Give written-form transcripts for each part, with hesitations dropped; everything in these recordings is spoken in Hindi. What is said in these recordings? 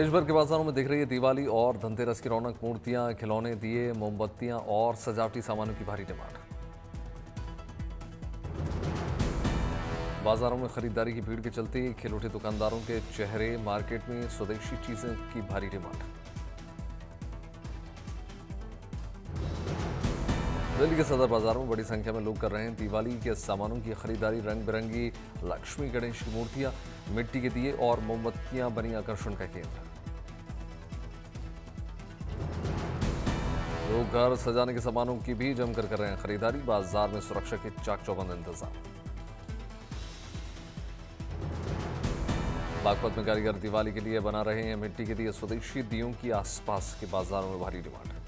देश भर के बाजारों में दिख रही है दिवाली और धनतेरस की रौनक। मूर्तियां, खिलौने, दिए, मोमबत्तियां और सजावटी सामानों की भारी डिमांड। बाजारों में खरीदारी की भीड़ के चलते खिल उठे दुकानदारों के चेहरे। मार्केट में स्वदेशी चीजों की भारी डिमांड। दिल्ली के सदर बाजारों में बड़ी संख्या में लोग कर रहे हैं दिवाली के सामानों की खरीदारी। रंग बिरंगी लक्ष्मी गणेश की मूर्तियां, मिट्टी के दिए और मोमबत्तियां बनी आकर्षण का केंद्र। लोग घर सजाने के सामानों की भी जमकर कर रहे हैं खरीदारी। बाजार में सुरक्षा के चाक चौबंद इंतजाम। बागपत में कारीगर दिवाली के लिए बना रहे हैं मिट्टी के दिए। स्वदेशी दियों की आसपास के बाजारों में भारी डिमांड।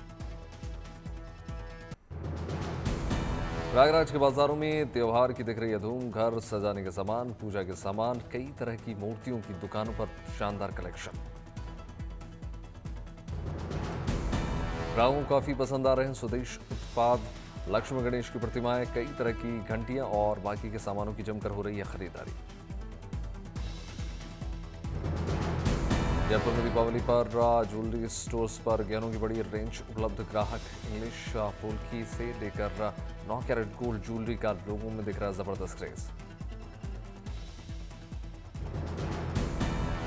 प्रयागराज के बाजारों में त्योहार की दिख रही है धूम। घर सजाने के सामान, पूजा के सामान, कई तरह की मूर्तियों की दुकानों पर शानदार कलेक्शन। ग्राहकों को काफी पसंद आ रहे हैं स्वदेश उत्पाद। लक्ष्मी गणेश की प्रतिमाएं, कई तरह की घंटियां और बाकी के सामानों की जमकर हो रही है खरीदारी। जयपुर में दीपावली पर ज्वेलरी स्टोर्स पर गहनों की बड़ी रेंज उपलब्ध। ग्राहक इंग्लिश पोल्की से लेकर 9 कैरेट गोल्ड ज्वेलरी का लोगों में दिख रहा है जबरदस्त craze.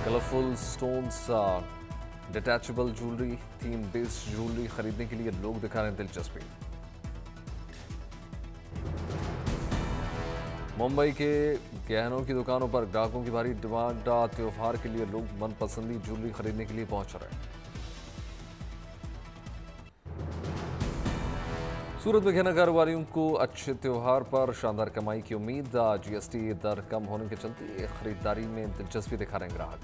Colourful stones, detachable jewellery, theme based jewellery खरीदने के लिए लोग दिखा रहे हैं दिलचस्पी। मुंबई के गहनों की दुकानों पर ग्राहकों की भारी डिमांड। त्योहार के लिए लोग मनपसंदी ज्वेलरी खरीदने के लिए पहुंच रहे हैं। सूरत में गहना कारोबारियों को अच्छे त्योहार पर शानदार कमाई की उम्मीद। जीएसटी दर कम होने के चलते खरीदारी में दिलचस्पी दिखा रहे हैं ग्राहक।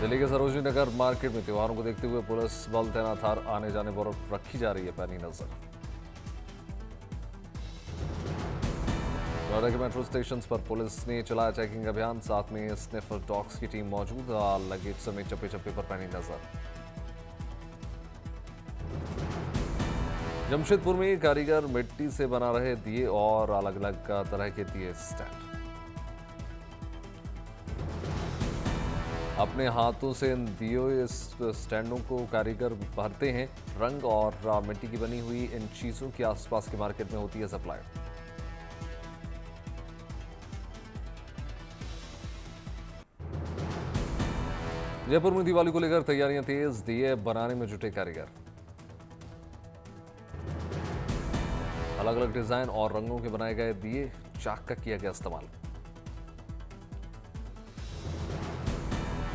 दिल्ली के सरोजनी नगर मार्केट में त्योहारों को देखते हुए पुलिस बल तैनात। आने जाने पर रखी जा रही है पैनी नजर। नोएडा के मेट्रो स्टेशन पर पुलिस ने चलाया चेकिंग अभियान। साथ में स्निफर डॉग्स की टीम मौजूद। लगेज समेत चप्पे चप्पे पर पैनी नजर। जमशेदपुर में कारीगर मिट्टी से बना रहे दिए और अलग अलग तरह के दिए स्टैंड। अपने हाथों से इन दिए स्टैंडों को कारीगर भरते हैं। रंग और मिट्टी की बनी हुई इन चीजों की आसपास के मार्केट में होती है सप्लाई। जयपुर में दिवाली को लेकर तैयारियां तेज। दिए बनाने में जुटे कारीगर। अलग अलग डिजाइन और रंगों के बनाए गए दिए, चाक का किया गया इस्तेमाल।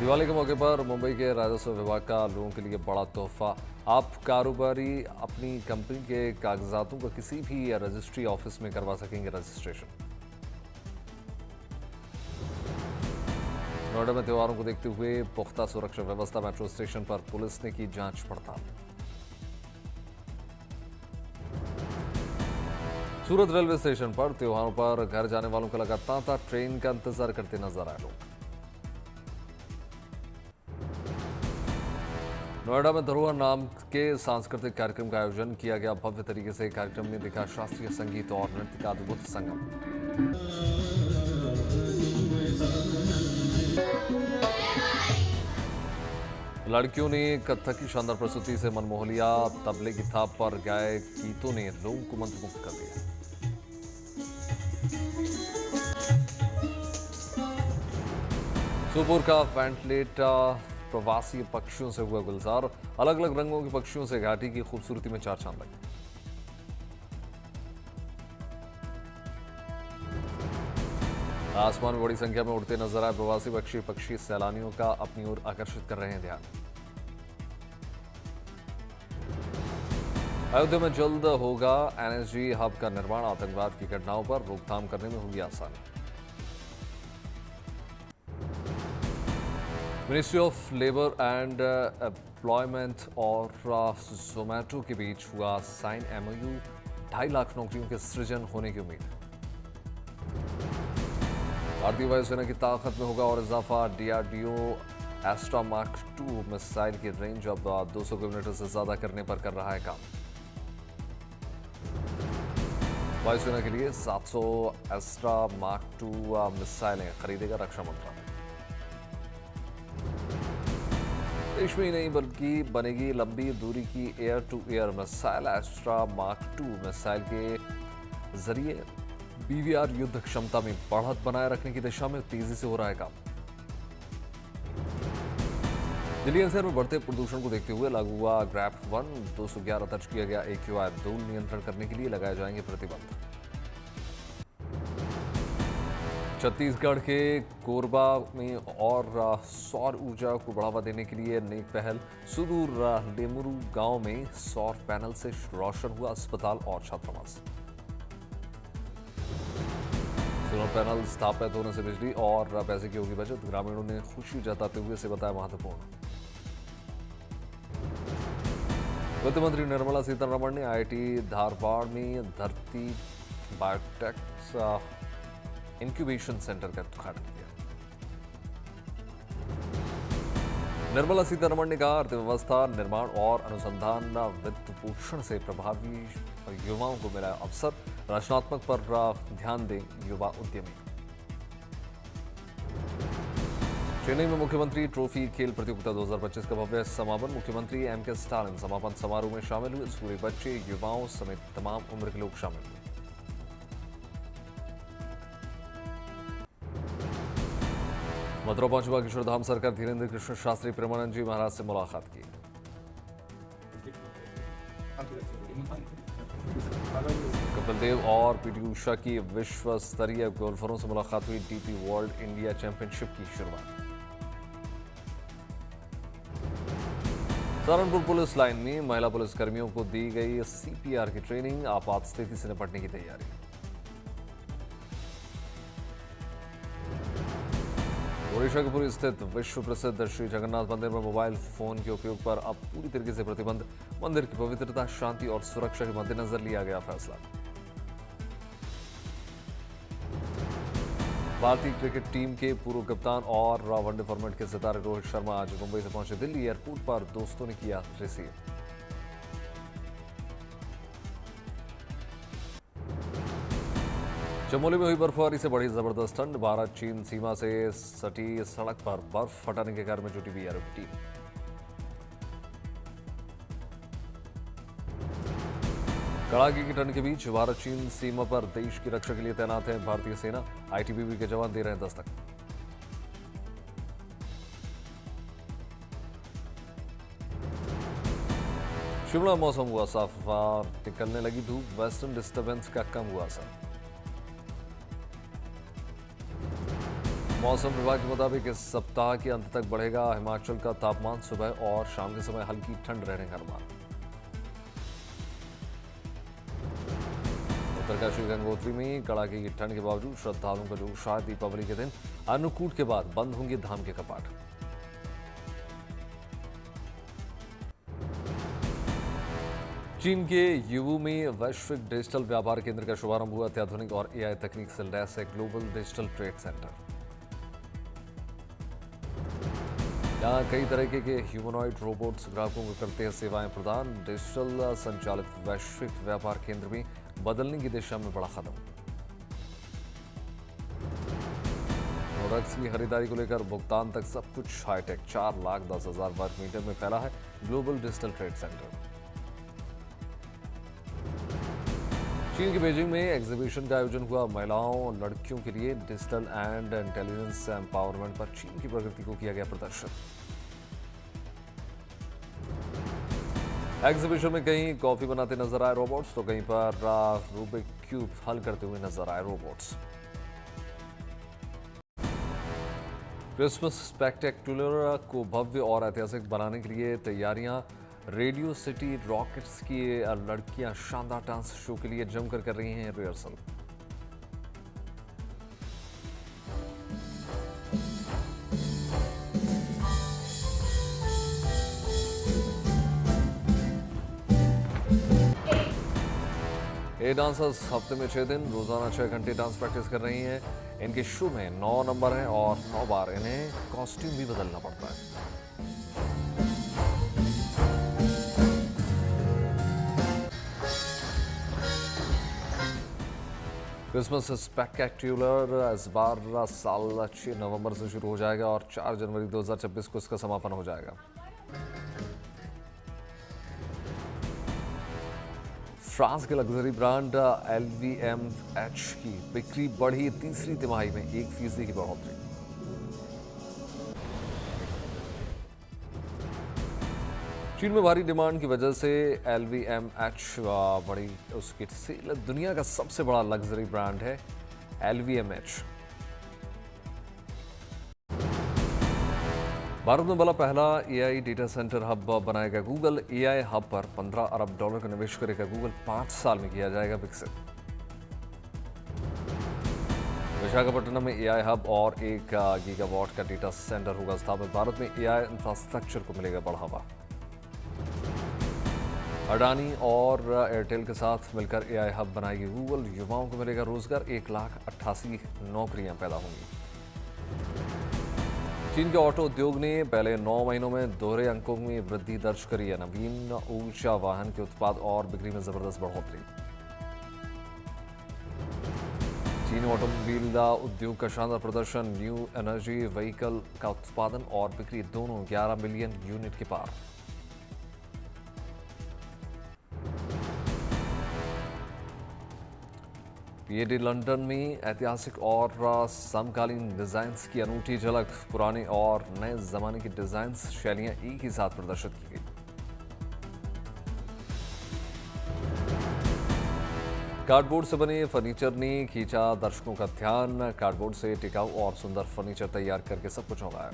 दिवाली के मौके पर मुंबई के राजस्व विभाग का लोगों के लिए बड़ा तोहफा। आप कारोबारी अपनी कंपनी के कागजातों का किसी भी रजिस्ट्री ऑफिस में करवा सकेंगे रजिस्ट्रेशन। नोएडा में त्योहारों को देखते हुए पुख्ता सुरक्षा व्यवस्था। मेट्रो स्टेशन पर पुलिस ने की जांच पड़ताल। सूरत रेलवे स्टेशन पर त्योहारों पर घर जाने वालों का लगा तांता। ट्रेन का इंतजार करते नजर आए लोग। नोएडा में धरोहर नाम के सांस्कृतिक कार्यक्रम का आयोजन किया गया भव्य तरीके से। कार्यक्रम में दिखा शास्त्रीय संगीत और नृत्य का अद्भुत संगम। लड़कियों ने कत्थक की शानदार प्रस्तुति से मन मोह लिया। तबले की थाप पर गाए गीतों ने लोगों को मंत्रमुग्ध कर दिया। सुपुर का वेंटलेट प्रवासी पक्षियों से हुआ गुलजार। अलग अलग रंगों के पक्षियों से घाटी की खूबसूरती में चार चांद लगे। आसमान में बड़ी संख्या में उड़ते नजर आए प्रवासी पक्षी सैलानियों का अपनी ओर आकर्षित कर रहे हैं ध्यान। अयोध्या में जल्द होगा एनएसजी हब का निर्माण। आतंकवाद की घटनाओं पर रोकथाम करने में होगी आसानी। Ministry of labour and employment और जोमैटो के बीच हुआ साइन एमओयू। 2.5 लाख नौकरियों के सृजन होने की उम्मीद। भारतीय वायुसेना की ताकत में होगा और इजाफा। डीआरडीओ एस्ट्रा मार्क 2 मिसाइल की रेंज अब 200 किलोमीटर से ज्यादा करने पर कर रहा है काम। वायुसेना के लिए 700 एस्ट्रा मार्क 2 मिसाइलें खरीदेगा रक्षा मंत्रालय। देश में ही नहीं बल्कि बनेगी लंबी दूरी की air to air missile. Astra mark 2 missile के जरिए बीवीआर युद्ध क्षमता में बढ़त बनाए रखने की दिशा में तेजी से हो रहा है काम। दिल्ली एनसीआर में बढ़ते प्रदूषण को देखते हुए लागू हुआ ग्रैप 1। 211 दर्ज किया गया AQI धूल नियंत्रण करने के लिए लगाए जाएंगे प्रतिबंध। छत्तीसगढ़ के कोरबा में और सौर ऊर्जा को बढ़ावा देने के लिए नेक पहल। सुदूर लेमुरू गांव में सौर पैनल से रोशन हुआ अस्पताल और छात्रावास। सोलर पैनल स्थापित होने से बिजली और पैसे की होगी बचत। ग्रामीणों ने खुशी जताते हुए इसे बताया महत्वपूर्ण। वित्त मंत्री निर्मला सीतारमण ने IIT धारवाड़ में धरती बायोटेक्स इंक्यूबेशन सेंटर का उद्घाटन किया। निर्मला सीतारमण ने कहा, अर्थव्यवस्था निर्माण और अनुसंधान वित्त पोषण से प्रभावी युवाओं को मिला अवसर। रचनात्मक पर ध्यान दें युवा उद्यमी। चेन्नई में मुख्यमंत्री ट्रॉफी खेल प्रतियोगिता 2025 का भव्य समापन। मुख्यमंत्री MK स्टालिन समापन समारोह में शामिल हुए। स्कूली बच्चे, युवाओं समेत तमाम उम्र के लोग शामिल हुए। मथुरा पहुंचे बागेश्वर धाम सरकार धीरेन्द्र कृष्ण शास्त्री प्रेमानंद जी महाराज से मुलाकात की। कपिल देव और PT उषा की विश्व स्तरीय गोल्फरों से मुलाकात हुई। DP वर्ल्ड इंडिया चैंपियनशिप की शुरुआत। सहारनपुर पुलिस लाइन में महिला पुलिसकर्मियों को दी गई CPR की ट्रेनिंग। आपात स्थिति से निपटने की तैयारी। ओडिशा के पुरी स्थित विश्व प्रसिद्ध श्री जगन्नाथ मंदिर में मोबाइल फोन के उपयोग पर अब पूरी तरीके से प्रतिबंध। मंदिर की पवित्रता, शांति और सुरक्षा के मद्देनजर लिया गया फैसला। भारतीय क्रिकेट टीम के पूर्व कप्तान और वनडे फॉर्मेट के सितारे रोहित शर्मा आज मुंबई से पहुंचे दिल्ली। एयरपोर्ट पर दोस्तों ने किया रिसीव। चमोली में हुई बर्फबारी से बढ़ी जबरदस्त ठंड। भारत चीन सीमा से सटी सड़क पर बर्फ हटाने के कार्य में जुटी BRF टीम। कड़ाके की ठंड के बीच भारत चीन सीमा पर देश की रक्षा के लिए तैनात है भारतीय सेना। ITBP के जवान दे रहे हैं दस्तक। शिमला मौसम हुआ साफ, निकलने लगी धूप। वेस्टर्न डिस्टर्बेंस का कम हुआ असर। मौसम विभाग के मुताबिक इस सप्ताह के अंत तक बढ़ेगा हिमाचल का तापमान। सुबह और शाम के समय हल्की ठंड रहने का अनुमान। उत्तरकाशी गंगोत्री में कड़ाके की ठंड के बावजूद श्रद्धालुओं का जोश। शायद दीपावली के दिन अन्नकूट के बाद बंद होंगे धाम के कपाट। चीन के युवू में वैश्विक डिजिटल व्यापार केंद्र का शुभारंभ हुआ। अत्याधुनिक और AI तकनीक से लैस है ग्लोबल डिजिटल ट्रेड सेंटर। यहाँ कई तरीके के ह्यूमनॉइड रोबोट्स ग्राहकों को करते हैं सेवाएं प्रदान। डिजिटल संचालित वैश्विक व्यापार केंद्र में बदलने की दिशा में बड़ा कदम। प्रोडक्ट्स की खरीदारी को लेकर भुगतान तक सब कुछ हाईटेक। 4,10,000 वर्ग मीटर में फैला है ग्लोबल डिजिटल ट्रेड सेंटर। चीन के बीजिंग में एग्जीबिशन का आयोजन हुआ। महिलाओं लड़कियों के लिए डिजिटल एंड इंटेलिजेंस एम्पावरमेंट पर चीन की प्रगति को किया गया प्रदर्शन। एग्जीबिशन में कहीं कॉफी बनाते नजर आए रोबोट्स, तो कहीं पर रूबिक क्यूब हल करते हुए नजर आए रोबोट्स। क्रिसमस स्पेक्टेक्युलर को भव्य और ऐतिहासिक बनाने के लिए तैयारियां। रेडियो सिटी रॉकेट्स की लड़कियां शानदार डांस शो के लिए जमकर कर रही हैं रिहर्सल। ये डांसर्स हफ्ते में 6 दिन रोजाना 6 घंटे डांस प्रैक्टिस कर रही हैं। इनके शो में 9 नंबर हैं और 9 बार इन्हें कॉस्ट्यूम भी बदलना पड़ता है। क्रिसमस स्पेक्टेक्युलर इस बार साल 6 नवंबर से शुरू हो जाएगा और 4 जनवरी 2026 को इसका समापन हो जाएगा। फ्रांस के लग्जरी ब्रांड LVMH की बिक्री बढ़ी, तीसरी तिमाही में 1% की बढ़ोतरी। चीन में भारी डिमांड की वजह से LVMH बढ़ी, उसकी सेल दुनिया का सबसे बड़ा लग्जरी ब्रांड है LVMH। भारत में बना पहला AI डेटा सेंटर हब बनाएगा गूगल। AI हब पर $15 अरब का निवेश करेगा गूगल, 5 साल में किया जाएगा विकसित। विशाखापट्टनम में AI हब और 1 गीगावाट का डेटा सेंटर होगा स्थापित। भारत में AI इंफ्रास्ट्रक्चर को मिलेगा बढ़ावा। अडानी और एयरटेल के साथ मिलकर AI हब बनाएगी गूगल, युवाओं को मिलेगा रोजगार, 1,88,000 नौकरियां पैदा होंगी। चीन के ऑटो उद्योग ने पहले 9 महीनों में दोहरे अंकों में वृद्धि दर्ज करी है। नवीन ऊर्जा वाहन के उत्पाद और बिक्री में जबरदस्त बढ़ोतरी। चीनी ऑटोमोबाइल उद्योग का शानदार प्रदर्शन, न्यू एनर्जी व्हीकल का उत्पादन और बिक्री दोनों 11 मिलियन यूनिट के पार। PAD लंदन में ऐतिहासिक और समकालीन डिजाइन्स की अनूठी झलक, पुराने और नए जमाने की डिजाइन्स शैलियां एक ही साथ प्रदर्शित की गई। कार्डबोर्ड से बने फर्नीचर ने खींचा दर्शकों का ध्यान। कार्डबोर्ड से टिकाऊ और सुंदर फर्नीचर तैयार करके सब कुछ होगा।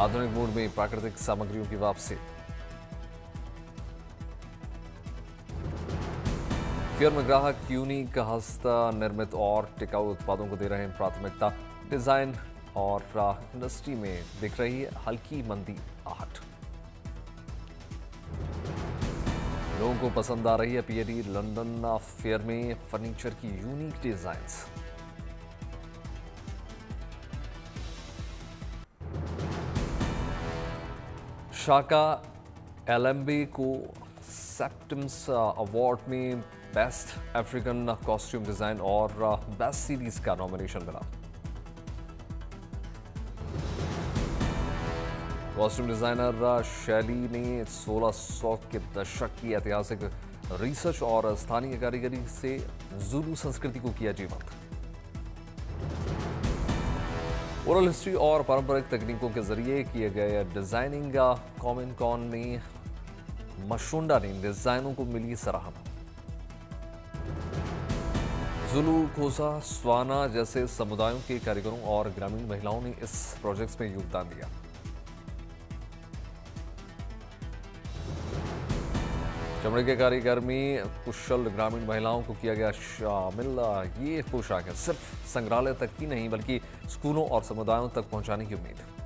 आधुनिक मूड में प्राकृतिक सामग्रियों की वापसी। फेयर में ग्राहक यूनिक हस्त निर्मित और टिकाऊ उत्पादों को दे रहे हैं प्राथमिकता। डिजाइन और इंडस्ट्री में दिख रही है हल्की मंदी आहट। लोगों को पसंद आ रही है PAD लंदन फेयर में फर्नीचर की यूनिक डिजाइन्स। शाका LMB को सेप्टिम्स अवार्ड में बेस्ट अफ्रीकन कॉस्ट्यूम डिजाइन और बेस्ट सीरीज का नॉमिनेशन मिला। कॉस्ट्यूम डिजाइनर शैली ने 1600 के दशक की ऐतिहासिक रिसर्च और स्थानीय कारीगरी से ज़ुलू संस्कृति को किया जीवंत। ओरल हिस्ट्री और पारंपरिक तकनीकों के जरिए किए गए डिजाइनिंग कॉमिन कॉन में मशुंडा ने डिजाइनों को मिली सराहना। ज़ुलू, खोसा, स्वाना जैसे समुदायों के कारीगरों और ग्रामीण महिलाओं ने इस प्रोजेक्ट में योगदान दिया। चमड़े के कारीगर में कुशल ग्रामीण महिलाओं को किया गया शामिल। ये पोशाक है सिर्फ संग्रहालय तक की नहीं बल्कि स्कूलों और समुदायों तक पहुंचाने की उम्मीद है।